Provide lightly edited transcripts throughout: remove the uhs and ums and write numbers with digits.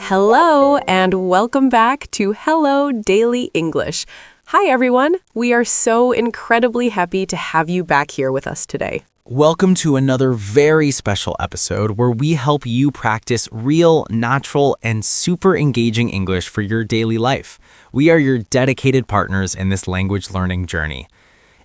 Hello, and welcome back to Hello Daily English. Hi, everyone. We are so incredibly happy to have you back here with us today. Welcome to another very special episode where we help you practice real, natural, and super engaging English for your daily life. We are your dedicated partners in this language learning journey.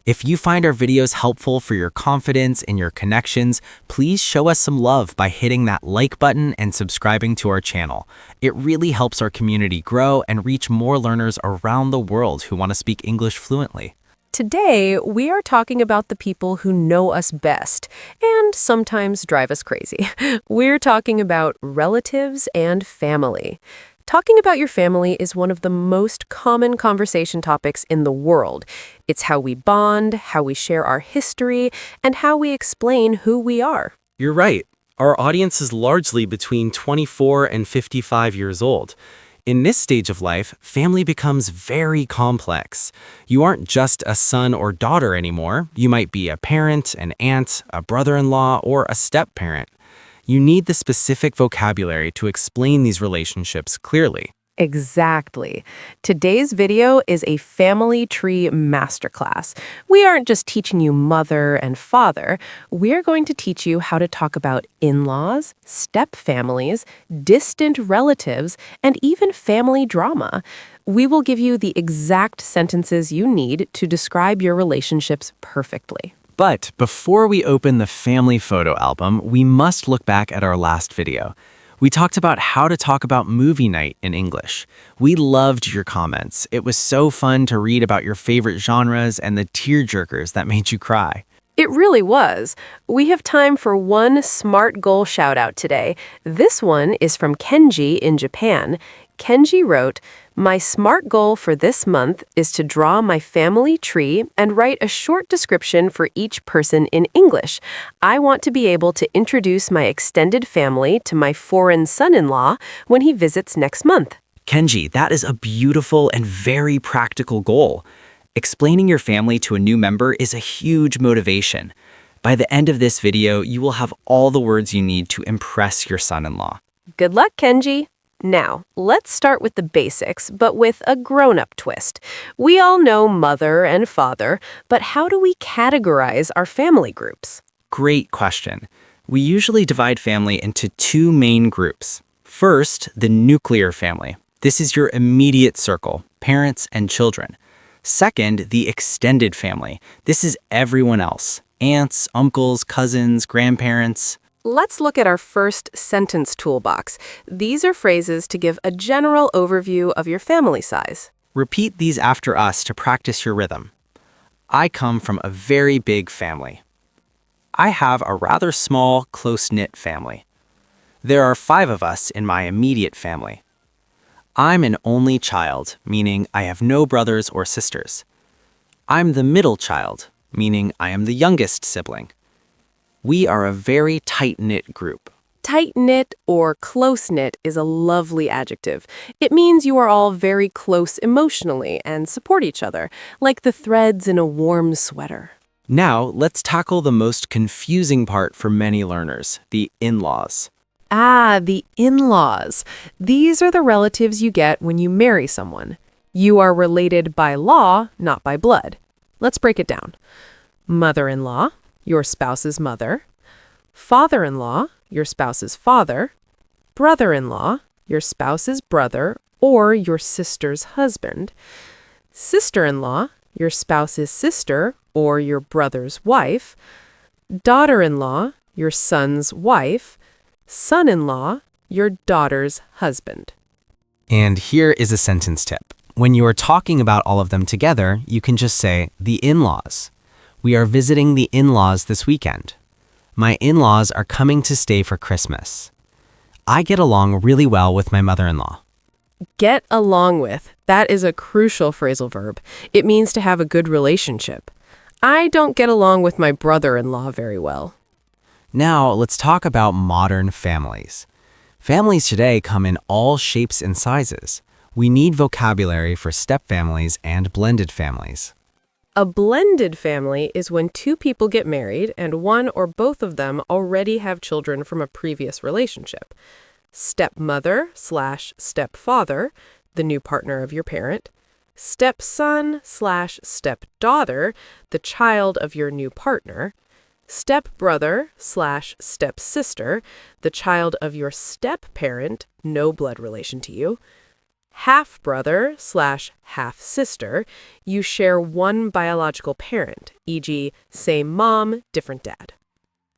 If you find our videos helpful for your confidence and your connections, please show us some love by hitting that like button and subscribing to our channel. It really helps our community grow and reach more learners around the world who want to speak English fluently. Today, we are talking about the people who know us best and sometimes drive us crazy. We're talking about relatives and family. Talking about your family is one of the most common conversation topics in the world. It's how we bond, how we share our history, and how we explain who we are. You're right. Our audience is largely between 24 and 55 years old. In this stage of life, family becomes very complex. You aren't just a son or daughter anymore. You might be a parent, an aunt, a brother-in-law, or a step-parent. You need the specific vocabulary to explain these relationships clearly. Exactly. Today's video is a family tree masterclass. We aren't just teaching you mother and father. We're going to teach you how to talk about in-laws, step families, distant relatives, and even family drama. We will give you the exact sentences you need to describe your relationships perfectly. But before we open the family photo album, we must look back at our last video. We talked about how to talk about movie night in English. We loved your comments. It was so fun to read about your favorite genres and the tearjerkers that made you cry. It really was. We have time for one SMART goal shout-out today. This one is from Kenji in Japan. Kenji wrote, "My SMART goal for this month is to draw my family tree and write a short description for each person in English. I want to be able to introduce my extended family to my foreign son-in-law when he visits next month." Kenji, that is a beautiful and very practical goal. Explaining your family to a new member is a huge motivation. By the end of this video, you will have all the words you need to impress your son-in-law. Good luck, Kenji. Now, let's start with the basics, but with a grown-up twist. We all know mother and father, but how do we categorize our family groups? Great question. We usually divide family into two main groups. First, the nuclear family. This is your immediate circle, parents and children. Second, the extended family. This is everyone else, aunts, uncles, cousins, grandparents. Let's look at our first sentence toolbox. These are phrases to give a general overview of your family size. Repeat these after us to practice your rhythm. I come from a very big family. I have a rather small, close-knit family. There are 5 of us in my immediate family. I'm an only child, meaning I have no brothers or sisters. I'm the middle child, meaning I am the youngest sibling. We are a very tight-knit group. Tight-knit or close-knit is a lovely adjective. It means you are all very close emotionally and support each other, like the threads in a warm sweater. Now, let's tackle the most confusing part for many learners, the in-laws. The in-laws. These are the relatives you get when you marry someone. You are related by law, not by blood. Let's break it down. Mother-in-law, your spouse's mother. Father-in-law, your spouse's father. Brother-in-law, your spouse's brother or your sister's husband. Sister-in-law, your spouse's sister or your brother's wife. Daughter-in-law, your son's wife. Son-in-law, your daughter's husband. And here is a sentence tip. When you are talking about all of them together, you can just say, the in-laws. We are visiting the in-laws this weekend. My in-laws are coming to stay for Christmas. I get along really well with my mother-in-law. Get along with. That is a crucial phrasal verb. It means to have a good relationship. I don't get along with my brother-in-law very well. Now, let's talk about modern families. Families today come in all shapes and sizes. We need vocabulary for stepfamilies and blended families. A blended family is when 2 people get married and one or both of them already have children from a previous relationship. stepmother/stepfather, the new partner of your parent, stepson/stepdaughter, the child of your new partner, stepbrother/stepsister, the child of your step-parent, no blood relation to you, half-brother/half-sister, you share one biological parent, e.g., same mom, different dad.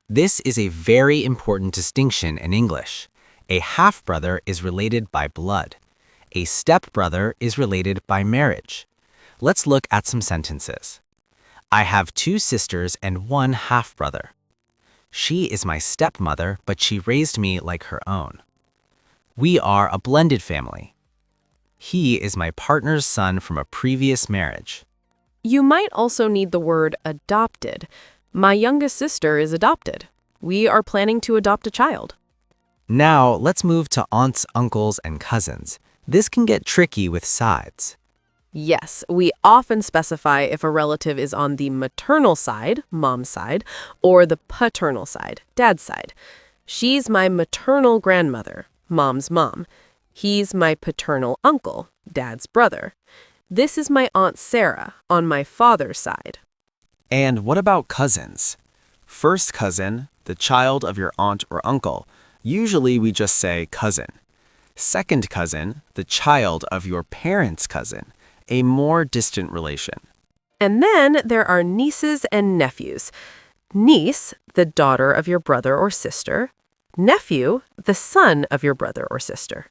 This is a very important distinction in English. A half-brother is related by blood. A stepbrother is related by marriage. Let's look at some sentences. I have 2 sisters and 1 half-brother. She is my stepmother, but she raised me like her own. We are a blended family. He is my partner's son from a previous marriage. You might also need the word adopted. My youngest sister is adopted. We are planning to adopt a child. Now, let's move to aunts, uncles, and cousins. This can get tricky with sides. Yes, we often specify if a relative is on the maternal side, mom's side, or the paternal side, dad's side. She's my maternal grandmother, mom's mom. He's my paternal uncle, dad's brother. This is my Aunt Sarah on my father's side. And what about cousins? First cousin, the child of your aunt or uncle. Usually we just say cousin. Second cousin, the child of your parent's cousin, a more distant relation. And then there are nieces and nephews. Niece, the daughter of your brother or sister. Nephew, the son of your brother or sister.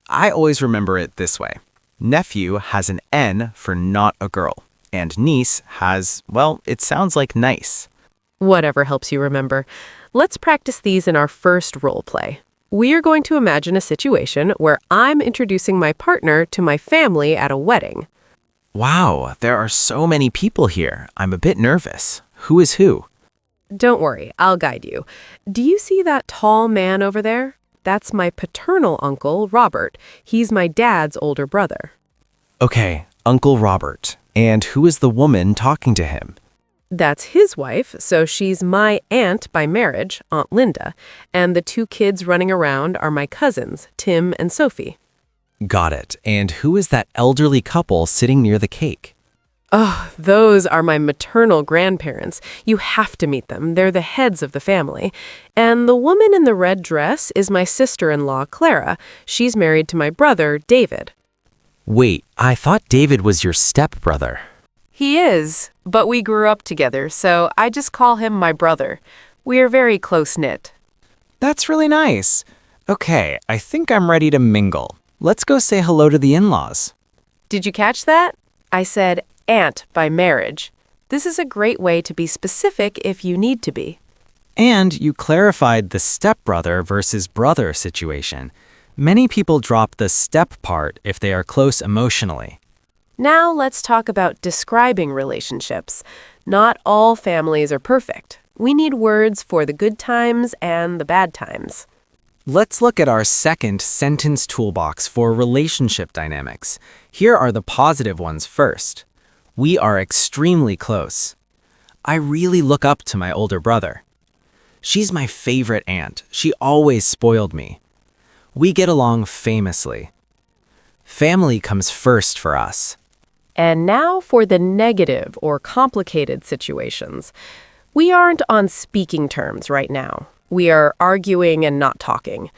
I always remember it this way. Nephew has an N for not a girl, and niece has, well, it sounds like nice. Whatever helps you remember. Let's practice these in our first role play. We are going to imagine a situation where I'm introducing my partner to my family at a wedding. Wow, there are so many people here. I'm a bit nervous. Who is who? Don't worry, I'll guide you. Do you see that tall man over there? That's my paternal uncle, Robert. He's my dad's older brother. Okay, Uncle Robert. And who is the woman talking to him? That's his wife, so she's my aunt by marriage, Aunt Linda, and the 2 kids running around are my cousins, Tim and Sophie. Got it. And who is that elderly couple sitting near the cake? Oh, those are my maternal grandparents. You have to meet them. They're the heads of the family. And the woman in the red dress is my sister-in-law, Clara. She's married to my brother, David. Wait, I thought David was your stepbrother. He is, but we grew up together, so I just call him my brother. We are very close-knit. That's really nice. Okay, I think I'm ready to mingle. Let's go say hello to the in-laws. Did you catch that? I said aunt by marriage. This is a great way to be specific if you need to be. And you clarified the stepbrother versus brother situation. Many people drop the step part if they are close emotionally. Now let's talk about describing relationships. Not all families are perfect. We need words for the good times and the bad times. Let's look at our second sentence toolbox for relationship dynamics. Here are the positive ones first. We are extremely close. I really look up to my older brother. She's my favorite aunt. She always spoiled me. We get along famously. Family comes first for us. And now for the negative or complicated situations. We aren't on speaking terms right now. We are arguing and not talking.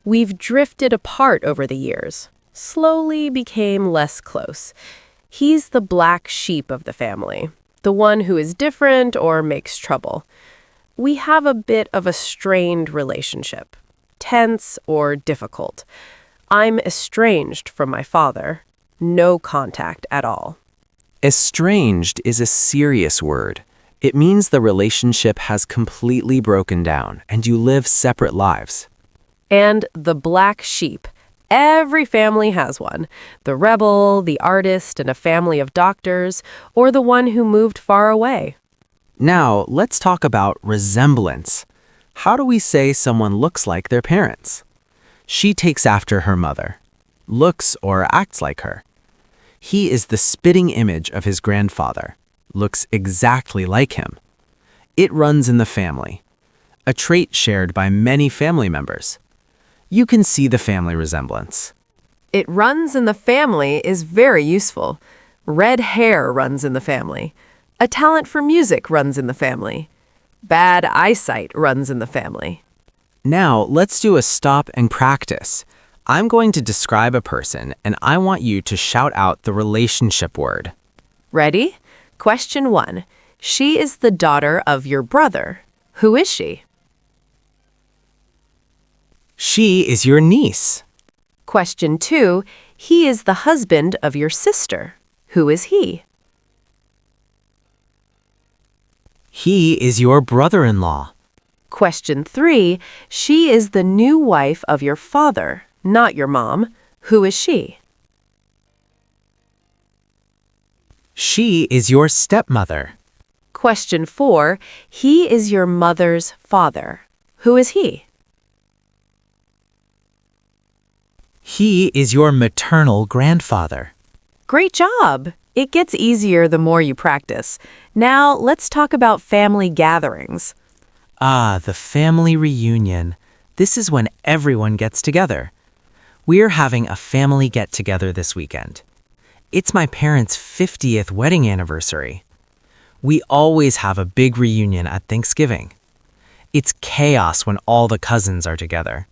We've drifted apart over the years, slowly became less close. He's the black sheep of the family, the one who is different or makes trouble. We have a bit of a strained relationship, tense or difficult. I'm estranged from my father. No contact at all. Estranged is a serious word. It means the relationship has completely broken down and you live separate lives. And the black sheep. Every family has one. The rebel, the artist in a family of doctors, or the one who moved far away. Now, let's talk about resemblance. How do we say someone looks like their parents? She takes after her mother, looks or acts like her. He is the spitting image of his grandfather, looks exactly like him. It runs in the family, a trait shared by many family members. You can see the family resemblance. It runs in the family is very useful. Red hair runs in the family. A talent for music runs in the family. Bad eyesight runs in the family. Now, let's do a stop and practice. I'm going to describe a person, and I want you to shout out the relationship word. Ready? Question 1. She is the daughter of your brother. Who is she? She is your niece. Question 2. He is the husband of your sister. Who is he? He is your brother-in-law. Question 3. She is the new wife of your father, not your mom. Who is she? She is your stepmother. Question 4. He is your mother's father. Who is he? He is your maternal grandfather. Great job! It gets easier the more you practice. Now, let's talk about family gatherings. Ah, the family reunion. This is when everyone gets together. We're having a family get-together this weekend. It's my parents' 50th wedding anniversary. We always have a big reunion at Thanksgiving. It's chaos when all the cousins are together.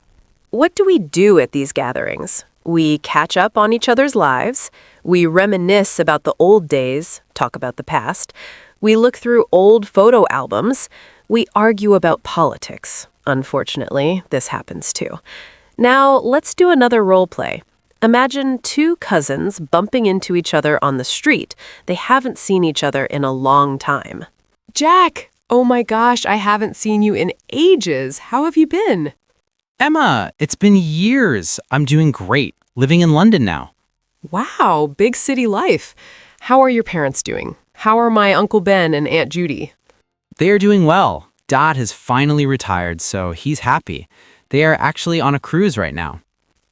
What do we do at these gatherings? We catch up on each other's lives. We reminisce about the old days, talk about the past. We look through old photo albums. We argue about politics. Unfortunately, this happens too. Now, let's do another role play. Imagine two cousins bumping into each other on the street. They haven't seen each other in a long time. Jack! Oh my gosh, I haven't seen you in ages. How have you been? Emma, it's been years. I'm doing great, living in London now. Wow, big city life. How are your parents doing? How are my Uncle Ben and Aunt Judy? They are doing well. Dad has finally retired, so he's happy. They are actually on a cruise right now.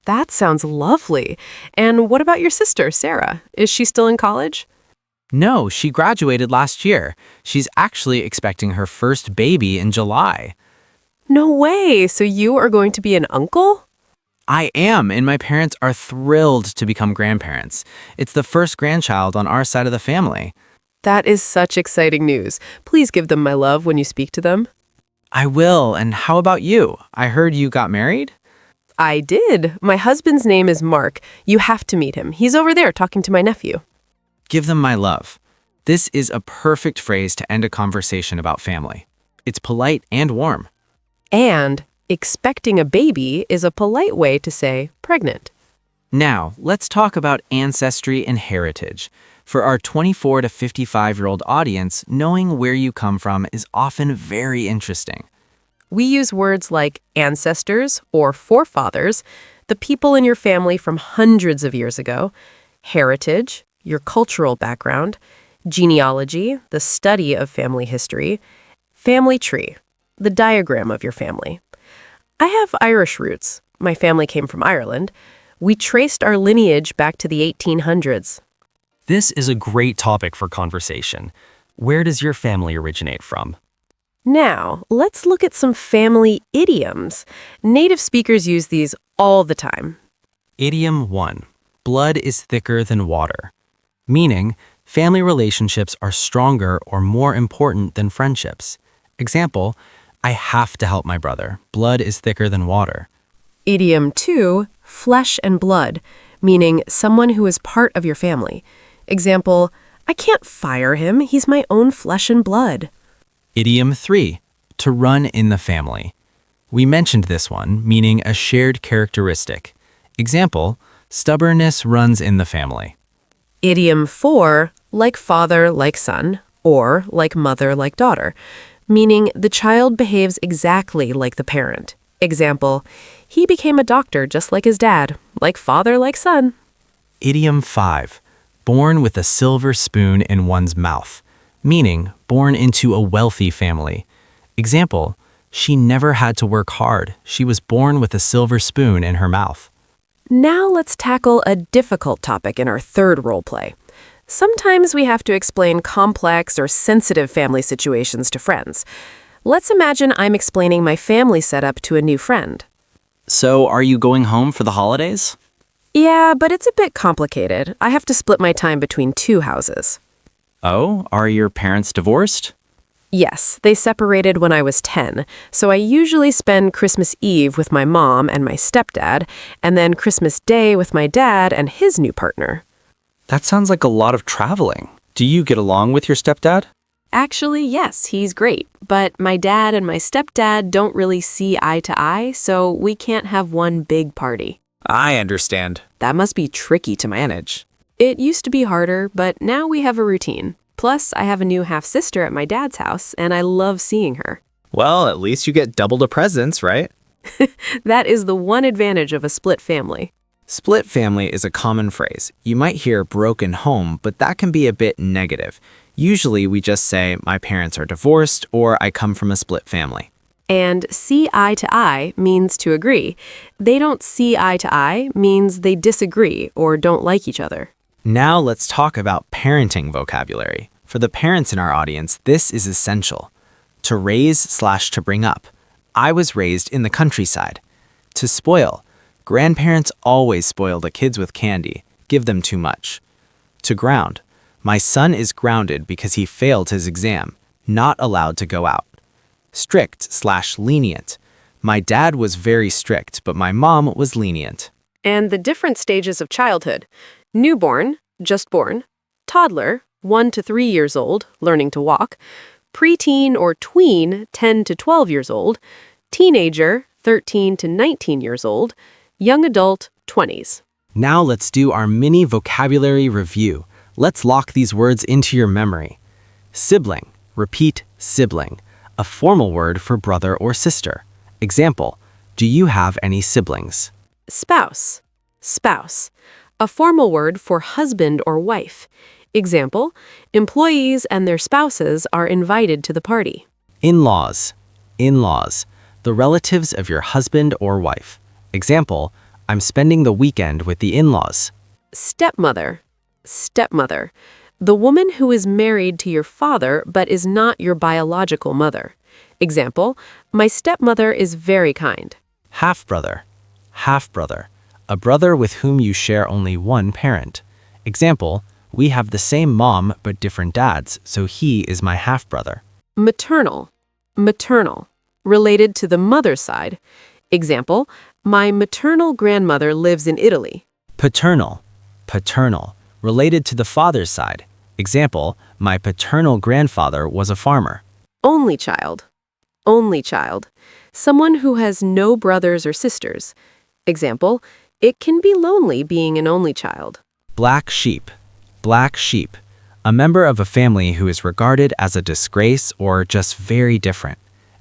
That sounds lovely. And what about your sister, Sarah? Is she still in college? No, she graduated last year. She's actually expecting her first baby in July. No way! So you are going to be an uncle? I am, and my parents are thrilled to become grandparents. It's the first grandchild on our side of the family. That is such exciting news. Please give them my love when you speak to them. I will, and how about you? I heard you got married? I did. My husband's name is Mark. You have to meet him. He's over there talking to my nephew. Give them my love. This is a perfect phrase to end a conversation about family. It's polite and warm. And expecting a baby is a polite way to say pregnant. Now, let's talk about ancestry and heritage. For our 24 to 55-year-old audience, knowing where you come from is often very interesting. We use words like ancestors or forefathers, the people in your family from hundreds of years ago, heritage, your cultural background, genealogy, the study of family history, family tree, the diagram of your family. I have Irish roots. My family came from Ireland. We traced our lineage back to the 1800s. This is a great topic for conversation. Where does your family originate from? Now, let's look at some family idioms. Native speakers use these all the time. Idiom 1. Blood is thicker than water. Meaning, family relationships are stronger or more important than friendships. Example, I have to help my brother. Blood is thicker than water. Idiom 2, flesh and blood, meaning someone who is part of your family. Example, I can't fire him. He's my own flesh and blood. Idiom 3. To run in the family. We mentioned this one, meaning a shared characteristic. Example, stubbornness runs in the family. Idiom 4, like father, like son, or like mother, like daughter, meaning the child behaves exactly like the parent. Example, he became a doctor just like his dad, like father, like son. Idiom 5. Born with a silver spoon in one's mouth, meaning born into a wealthy family. Example, she never had to work hard. She was born with a silver spoon in her mouth. Now let's tackle a difficult topic in our third role play. Sometimes we have to explain complex or sensitive family situations to friends. Let's imagine I'm explaining my family setup to a new friend. So, are you going home for the holidays? Yeah, but it's a bit complicated. I have to split my time between two houses. Oh, are your parents divorced? Yes, they separated when I was 10, so I usually spend Christmas Eve with my mom and my stepdad, and then Christmas Day with my dad and his new partner. That sounds like a lot of traveling. Do you get along with your stepdad? Actually, yes, he's great, but my dad and my stepdad don't really see eye to eye, so we can't have one big party. I understand. That must be tricky to manage. It used to be harder, but now we have a routine. Plus, I have a new half-sister at my dad's house, and I love seeing her. Well, at least you get double the presents, right? That is the one advantage of a split family. Split family is a common phrase. You might hear broken home, but that can be a bit negative. Usually we just say, my parents are divorced, or I come from a split family. And see eye to eye means to agree. They don't see eye to eye means they disagree or don't like each other. Now let's talk about parenting vocabulary. For the parents in our audience, this is essential. To raise/to bring up. I was raised in the countryside. To spoil. Grandparents always spoil the kids with candy, give them too much. To ground. My son is grounded because he failed his exam, not allowed to go out. Strict/lenient. My dad was very strict, but my mom was lenient. And the different stages of childhood. Newborn, just born. Toddler, 1 to 3 years old, learning to walk. Preteen or tween, 10 to 12 years old. Teenager, 13 to 19 years old. Young adult, 20s. Now let's do our mini vocabulary review. Let's lock these words into your memory. Sibling. Repeat sibling. A formal word for brother or sister. Example, do you have any siblings? Spouse, spouse. A formal word for husband or wife. Example, employees and their spouses are invited to the party. In-laws, in-laws. The relatives of your husband or wife. Example, I'm spending the weekend with the in-laws. Stepmother, stepmother. The woman who is married to your father but is not your biological mother. Example, my stepmother is very kind. Half-brother, half-brother. A brother with whom you share only one parent. Example, we have the same mom but different dads, so he is my half-brother. Maternal, maternal. Related to the mother's side. Example, my maternal grandmother lives in Italy. Paternal, paternal. Related to the father's side. Example, my paternal grandfather was a farmer. Only child, only child. Someone who has no brothers or sisters. Example, it can be lonely being an only child. Black sheep, black sheep. A member of a family who is regarded as a disgrace or just very different.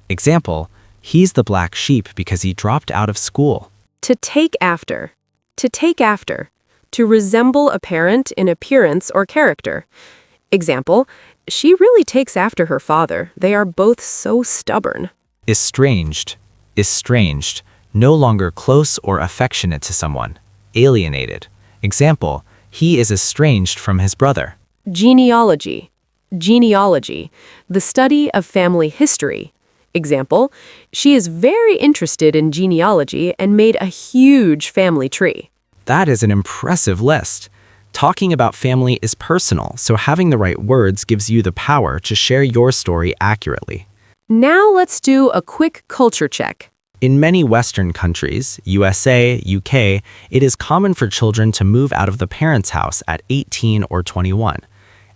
Example, he's the black sheep because he dropped out of school. To take after, to take after. To resemble a parent in appearance or character. Example, she really takes after her father. They are both so stubborn. Estranged, estranged. No longer close or affectionate to someone. Alienated. Example, he is estranged from his brother. Genealogy, genealogy. The study of family history. Example, she is very interested in genealogy and made a huge family tree. That is an impressive list. Talking about family is personal, so having the right words gives you the power to share your story accurately. Now let's do a quick culture check. In many Western countries, USA, UK, it is common for children to move out of the parents' house at 18 or 21.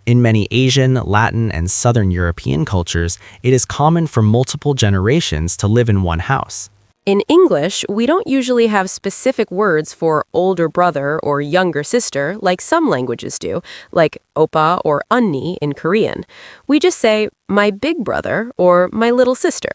In many Asian, Latin, and Southern European cultures, it is common for multiple generations to live in one house. In English, we don't usually have specific words for older brother or younger sister like some languages do, like oppa or 언니 in Korean. We just say, my big brother or my little sister.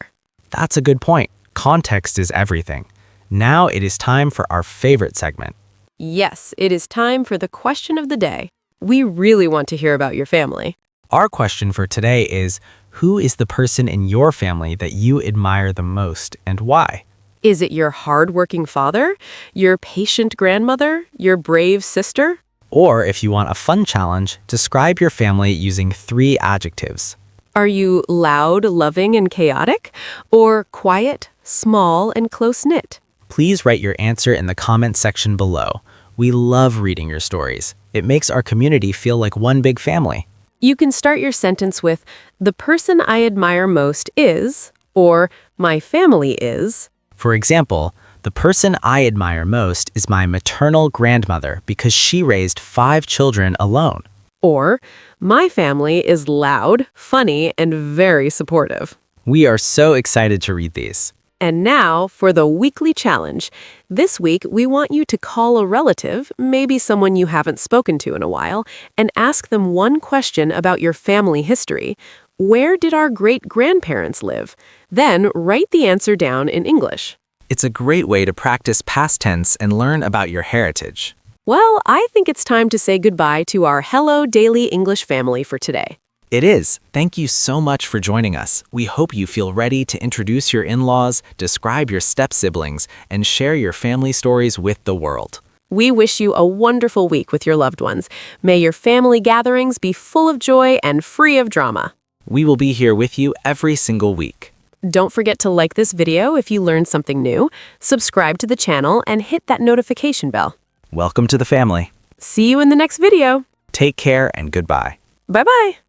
That's a good point. Context is everything. Now it is time for our favorite segment. Yes, it is time for the question of the day. We really want to hear about your family. Our question for today is, who is the person in your family that you admire the most and why? Is it your hardworking father, your patient grandmother, your brave sister? Or if you want a fun challenge, describe your family using 3 adjectives. Are you loud, loving, and chaotic? Or quiet, small, and close-knit? Please write your answer in the comment section below. We love reading your stories. It makes our community feel like one big family. You can start your sentence with, "The person I admire most is," or "My family is." For example, the person I admire most is my maternal grandmother because she raised 5 children alone. Or, "My family is loud, funny, and very supportive." We are so excited to read these. And now for the weekly challenge. This week, we want you to call a relative, maybe someone you haven't spoken to in a while, and ask them one question about your family history. Where did our great-grandparents live? Then write the answer down in English. It's a great way to practice past tense and learn about your heritage. Well, I think it's time to say goodbye to our Hello Daily English family for today. It is. Thank you so much for joining us. We hope you feel ready to introduce your in-laws, describe your step-siblings, and share your family stories with the world. We wish you a wonderful week with your loved ones. May your family gatherings be full of joy and free of drama. We will be here with you every single week. Don't forget to like this video if you learned something new, subscribe to the channel, and hit that notification bell. Welcome to the family. See you in the next video. Take care and goodbye. Bye-bye.